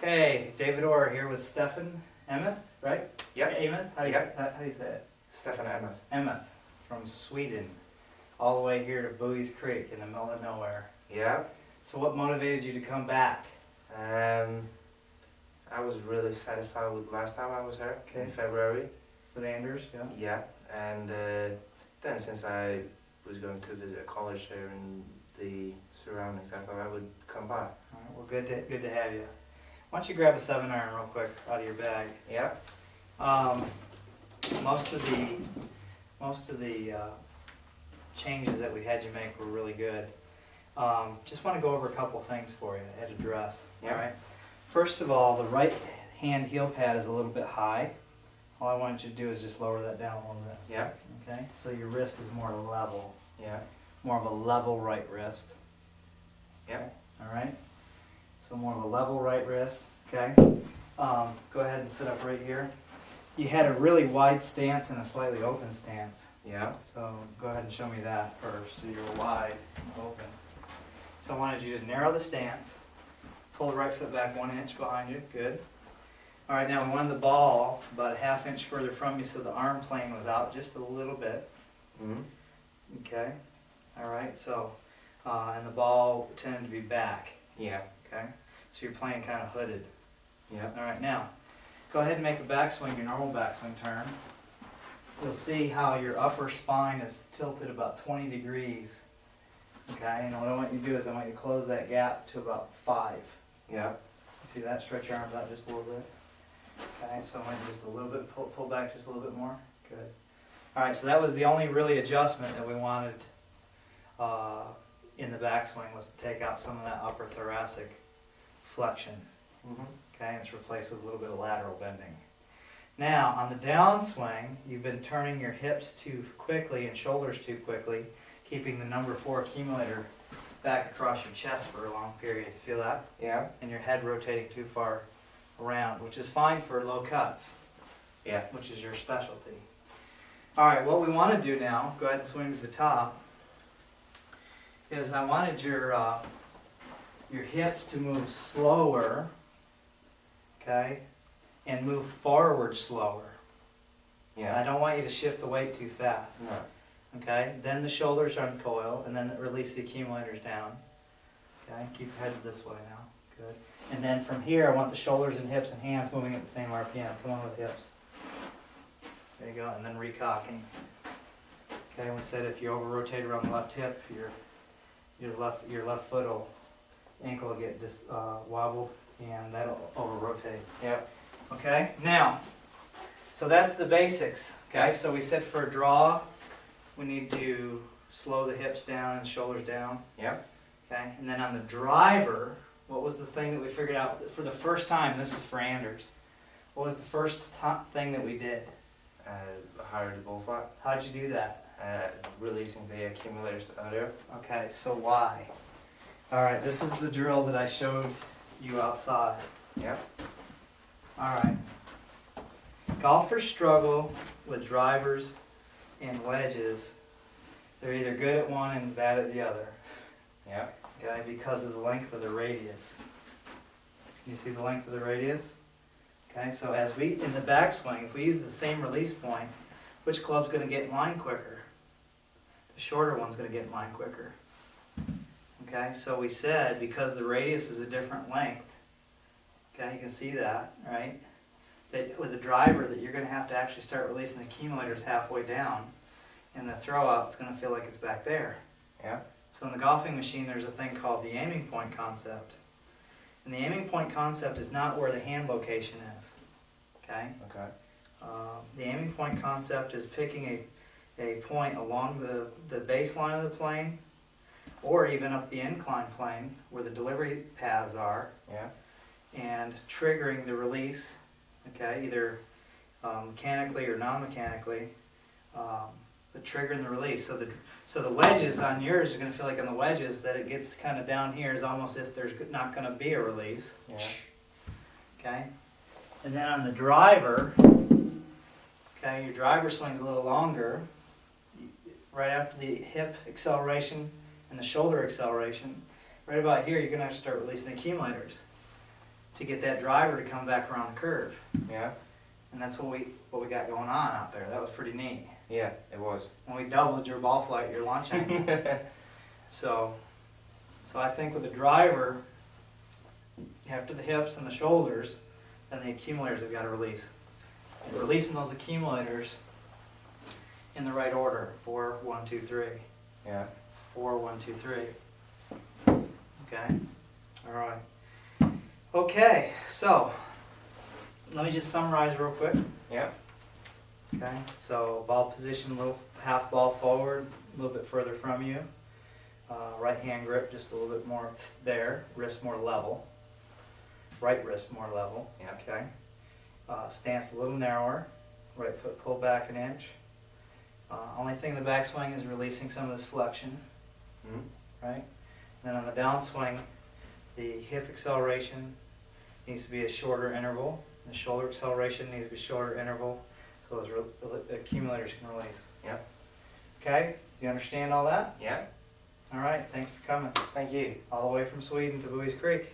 Okay, David Orr here with Stefen Emmoth, right? Yep. Emmoth? How do you, Yep. how do you say it? Stefen Emmoth. Emmoth from Sweden, all the way here to Buies Creek in the middle of nowhere. Yeah. So what motivated you to come back? I was really satisfied with last time I was here in Okay. February. With Anders, yeah? Yeah. And then since I was going to visit a college here in the surroundings, I thought I would come by. All right, well, good to have you. Why don't you grab a 7-iron real quick out of your bag? Yeah. Most of the changes that we had you make were really good. Just want to go over a couple things for you at address. Yeah. All right. First of all, the right hand heel pad is a little bit high. All I want you to do is just lower that down a little bit. Yeah. Okay. So your wrist is more level. Yeah. More of a level right wrist. Yeah. All right. So more of a level right wrist. Okay. Go ahead and sit up right here. You had a really wide stance and a slightly open stance. Yeah. So go ahead and show me that first. So you're wide and open. So I wanted you to narrow the stance. Pull the right foot back 1 inch behind you. Good. All right, now we wanted the ball about a ½ inch further from you so the arm plane was out just a little bit. Mm-hmm. Okay. All right, so, and the ball tended to be back. Yeah. Okay. So you're playing kind of hooded. Yeah. All right, now, go ahead and make a backswing, your normal backswing turn. You'll see how your upper spine is tilted about 20 degrees. Okay, and what I want you to do is I want you to close that gap to about 5. Yeah. See that? Stretch your arms out just a little bit. Okay, so I want you just a little bit, pull back just a little bit more. Good. All right, so that was the only really adjustment that we wanted in the backswing, was to take out some of that upper thoracic flexion. Mm-hmm. Okay, and it's replaced with a little bit of lateral bending. Now, on the downswing, you've been turning your hips too quickly and shoulders too quickly, keeping the number 4 accumulator back across your chest for a long period. Feel that? Yeah. And your head rotating too far around, which is fine for low cuts. Yeah. Which is your specialty. All right, what we want to do now, go ahead and swing to the top, is I wanted your hips to move slower, okay, and move forward slower. Yeah. I don't want you to shift the weight too fast. No. Okay, then the shoulders uncoil, and then release the accumulators down. Okay, keep headed this way now. Good. And then from here, I want the shoulders and hips and hands moving at the same RPM. Come on with hips. There you go, and then recocking. Okay, we said if you over-rotate around the left hip, your left foot will, ankle will get wobbled, and that'll over-rotate. Yeah. Okay, now, so that's the basics. Okay, so we said for a draw, we need to slow the hips down and shoulders down. Yeah. Okay, and then on the driver, what was the thing that we figured out for the first time? This is for Anders. What was the first thing that we did? Higher the bull flat. How'd you do that? Releasing the accumulators earlier. Okay, so why? All right, this is the drill that I showed you outside. Yeah. All right. Golfers struggle with drivers and wedges. They're either good at one and bad at the other. Yeah. Okay, because of the length of the radius. You see the length of the radius? Okay, so as we, in the backswing, if we use the same release point, which club's going to get in line quicker? The shorter one's going to get in line quicker. Okay, so we said because the radius is a different length, okay, you can see that, right? That with the driver that you're going to have to actually start releasing the accumulators halfway down, and the throw out's going to feel like it's back there. Yeah. So in the golfing machine, there's a thing called the aiming point concept. And the aiming point concept is not where the hand location is. Okay? Okay. The aiming point concept is picking a point along the baseline of the plane, or even up the incline plane where the delivery paths are, Yeah. and triggering the release, okay, either mechanically or non-mechanically, but triggering the release. So the wedges on yours are going to feel like on the wedges that it gets kind of down here is almost if there's not going to be a release. Yeah. Okay? And then on the driver, okay, your driver swing's a little longer. Right after the hip acceleration and the shoulder acceleration, right about here you're going to have to start releasing the accumulators. to get that driver to come back around the curve. Yeah. And that's what we got going on out there. That was pretty neat. Yeah, it was. And we doubled your ball flight, your launch angle. So I think with the driver, after the hips and the shoulders, then the accumulators have got to release. And releasing those accumulators in the right order. 4, 1, 2, 3. Yeah. 4, 1, 2, 3. Okay? Alright. Okay, so let me just summarize real quick. Yeah. Okay, so ball position, a little half ball forward, a little bit further from you. Right hand grip just a little bit more there, wrist more level. Right wrist more level. Yeah. Okay. Stance a little narrower. Right foot pulled back an inch. Only thing in the backswing is releasing some of this flexion. Mm-hmm. Right? Then on the downswing, the hip acceleration needs to be a shorter interval. The shoulder acceleration needs to be a shorter interval, so those accumulators can release. Yeah. Okay? You understand all that? Yeah. All right. Thanks for coming Thank you. all the way from Sweden to Buies Creek.